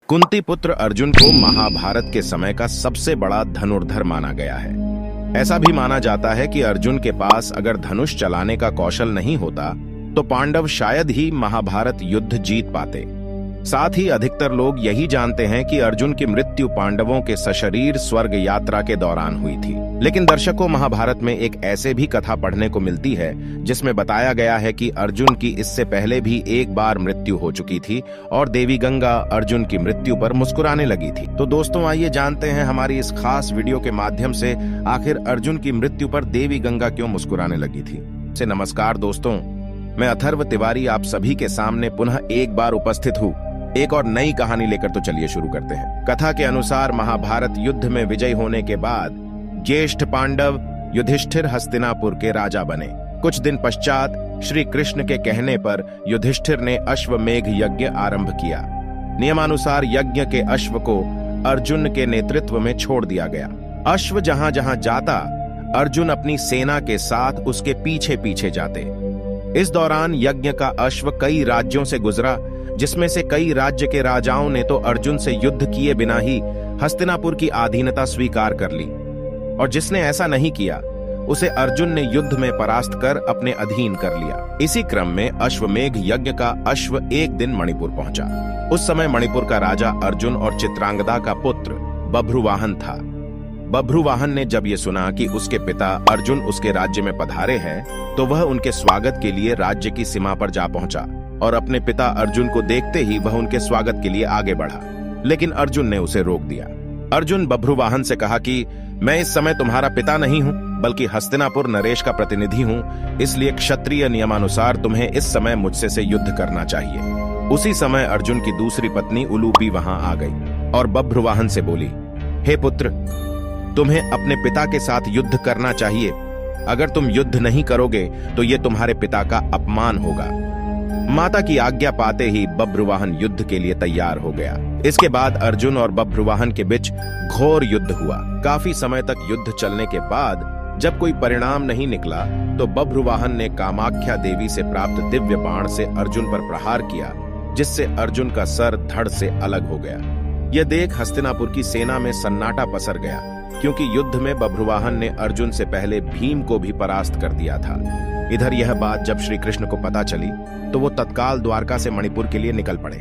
कुंती पुत्र अर्जुन को महाभारत के समय का सबसे बड़ा धनुर्धर माना गया है। ऐसा भी माना जाता है कि अर्जुन के पास अगर धनुष चलाने का कौशल नहीं होता तो पांडव शायद ही महाभारत युद्ध जीत पाते। साथ ही अधिकतर लोग यही जानते हैं कि अर्जुन की मृत्यु पांडवों के सशरीर स्वर्ग यात्रा के दौरान हुई थी। लेकिन दर्शकों, महाभारत में एक ऐसे भी कथा पढ़ने को मिलती है जिसमें बताया गया है कि अर्जुन की इससे पहले भी एक बार मृत्यु हो चुकी थी और देवी गंगा अर्जुन की मृत्यु पर मुस्कुराने लगी थी। तो दोस्तों, आइए जानते हैं हमारी इस खास वीडियो के माध्यम से आखिर अर्जुन की मृत्यु पर देवी गंगा क्यों मुस्कुराने लगी थी। नमस्कार दोस्तों, मैं अथर्व तिवारी आप सभी के सामने पुनः एक बार उपस्थित हूँ एक और नई कहानी लेकर। तो चलिए शुरू करते हैं। कथा के अनुसार महाभारत युद्ध में विजय होने के बाद ज्येष्ठ पांडव युधिष्ठिर हस्तिनापुर के राजा बने। कुछ दिन पश्चात श्री कृष्ण के कहने पर युधिष्ठिर ने अश्वमेघ यज्ञ आरंभ किया। नियमानुसार यज्ञ के अश्व को अर्जुन के नेतृत्व में छोड़ दिया गया। अश्व जहां जहां जाता अर्जुन अपनी सेना के साथ उसके पीछे पीछे जाते। इस दौरान यज्ञ का अश्व कई राज्यों से गुजरा, जिसमें से कई राज्य के राजाओं ने तो अर्जुन से युद्ध किए बिना ही हस्तिनापुर की अधीनता स्वीकार कर ली, और जिसने ऐसा नहीं किया उसे अर्जुन ने युद्ध में परास्त कर अपने अधीन कर लिया। इसी क्रम में अश्वमेघ यज्ञ का अश्व एक दिन मणिपुर पहुंचा। उस समय मणिपुर का राजा अर्जुन और चित्रांगदा का पुत्र बभ्रुवाहन था। बभ्रुवाहन ने जब ये सुना कि उसके पिता अर्जुन उसके राज्य में पधारे हैं तो वह उनके स्वागत के लिए राज्य की सीमा पर जा पहुंचा, और अपने पिता अर्जुन को देखते ही वह उनके स्वागत के लिए आगे बढ़ा। लेकिन अर्जुन ने उसे रोक दिया। अर्जुन बभ्रुवाहन से कहा कि मैं इस समय तुम्हारा पिता नहीं हूं, बल्कि हस्तिनापुर नरेश का प्रतिनिधि हूं, इसलिए क्षत्रिय नियमानुसार तुम्हें इस समय मुझसे से युद्ध करना चाहिए। उसी समय अर्जुन की दूसरी पत्नी उलूपी वहां आ गई और बभ्रुवाहन से बोली, हे पुत्र, तुम्हें अपने पिता के साथ युद्ध करना चाहिए। अगर तुम युद्ध नहीं करोगे तो ये तुम्हारे पिता का अपमान होगा। माता की आज्ञा पाते ही बभ्रुवाहन युद्ध के लिए तैयार हो गया। इसके बाद अर्जुन और बभ्रुवाहन के बीच घोर युद्ध हुआ। काफी समय तक युद्ध चलने के बाद जब कोई परिणाम नहीं निकला तो बभ्रुवाहन ने कामाख्या देवी से प्राप्त दिव्य बाण से अर्जुन पर प्रहार किया, जिससे अर्जुन का सर धड़ से अलग हो गया। यह देख हस्तिनापुर की सेना में सन्नाटा पसर गया, क्योंकि युद्ध में बभ्रुवाहन ने अर्जुन से पहले भीम को भी परास्त कर दिया था। इधर यह बात जब श्री कृष्ण को पता चली तो वो तत्काल द्वारका से मणिपुर के लिए निकल पड़े।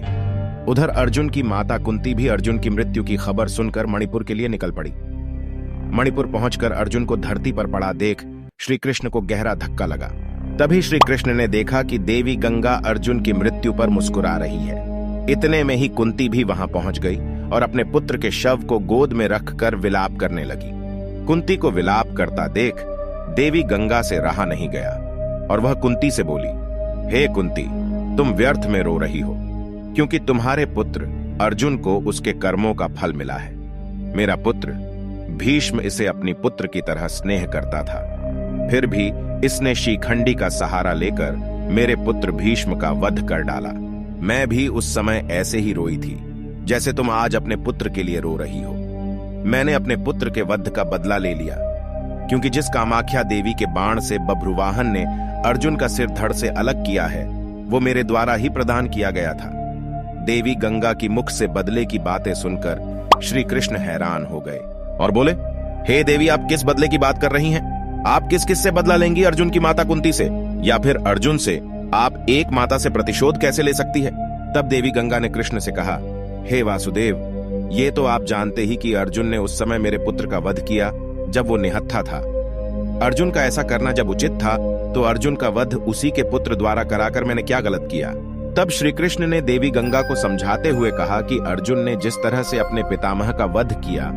उधर अर्जुन की माता कुंती भी अर्जुन की मृत्यु की खबर सुनकर मणिपुर के लिए निकल पड़ी। मणिपुर पहुंचकर अर्जुन को धरती पर पड़ा देख श्री कृष्ण को गहरा धक्का लगा। तभी श्री कृष्ण ने देखा कि देवी गंगा अर्जुन की मृत्यु पर मुस्कुरा रही है। इतने में ही कुंती भी वहां पहुंच गई और अपने पुत्र के शव को गोद में रखकर विलाप करने लगी। कुंती को विलाप करता देख देवी गंगा से रहा नहीं गया और वह कुंती से बोली, हे कुंती, तुम व्यर्थ में रो रही हो, क्योंकि तुम्हारे पुत्र अर्जुन को उसके कर्मों का फल मिला है। मेरा पुत्र भीष्म इसे अपनी पुत्र की तरह स्नेह करता था, फिर भी इसने शिखंडी का सहारा लेकर मेरे पुत्र भीष्म का वध कर डाला। मैं भी उस समय ऐसे ही रोई थी जैसे तुम आज अपने पुत्र के लिए रो रही हो। मैंने अपने पुत्र के वध का बदला ले लिया, क्योंकि जिस कामाख्या देवी के बाण से बभ्रुवाहन ने अर्जुन का सिर धड़ से अलग किया है वो मेरे द्वारा ही प्रदान किया गया था। देवी गंगा की मुख से बदले की बातें सुनकर श्री कृष्ण हैरान हो गए और बोले, हे देवी, आप किस बदले की बात कर रही हैं? आप किस किस से बदला लेंगी? अर्जुन की माता कुंती से या फिर अर्जुन से? आप एक माता से प्रतिशोध कैसे ले सकती है? तब देवी गंगा ने कृष्ण से कहा, हे वासुदेव, ये तो आप जानते ही कि अर्जुन ने उस समय मेरे पुत्र का वध किया जब वो निहत्था था। अर्जुन का ऐसा करना जब उचित था तो अर्जुन का वध उसी के पुत्र द्वारा कराकर मैंने क्या गलत किया? तब श्री कृष्ण ने देवी गंगा को समझाते हुए कहा कि अर्जुन ने जिस तरह से अपने पितामह का वध किया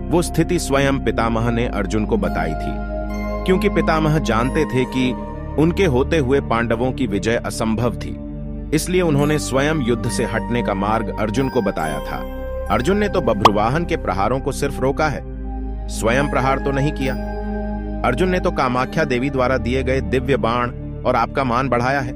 वो स्थिति स्वयं पितामह ने अर्जुन को बताई थी, क्योंकि पितामह जानते थे कि उनके होते हुए पांडवों की विजय असंभव थी। इसलिए उन्होंने स्वयं युद्ध से हटने का मार्ग अर्जुन को बताया था। अर्जुन ने तो बभ्रुवाहन के प्रहारों को सिर्फ रोका है, स्वयं प्रहार तो नहीं किया। अर्जुन ने तो कामाख्या देवी द्वारा दिए गए दिव्य बाण और आपका मान बढ़ाया है।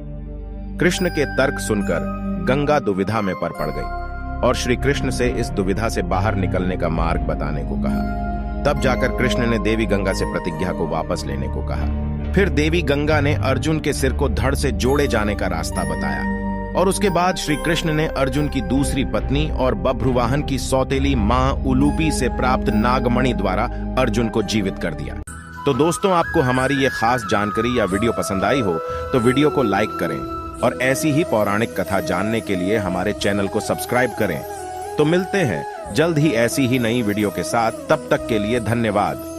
कृष्ण के तर्क सुनकर गंगा दुविधा में पड़ गई और श्री कृष्ण से इस दुविधा से बाहर निकलने का मार्ग बताने को कहा। तब जाकर कृष्ण ने देवी गंगा से प्रतिज्ञा को वापस लेने को कहा। फिर देवी गंगा ने अर्जुन के सिर को धड़ से जोड़े जाने का रास्ता बताया। और उसके बाद श्री कृष्ण ने अर्जुन की दूसरी पत्नी और बभ्रुवाहन की सौतेली मां उलूपी से प्राप्त नागमणि द्वारा अर्जुन को जीवित कर दिया। तो दोस्तों, आपको हमारी ये खास जानकारी या वीडियो पसंद आई हो तो वीडियो को लाइक करें और ऐसी ही पौराणिक कथा जानने के लिए हमारे चैनल को सब्सक्राइब करें। तो मिलते हैं जल्द ही ऐसी ही नई वीडियो के साथ, तब तक के लिए धन्यवाद।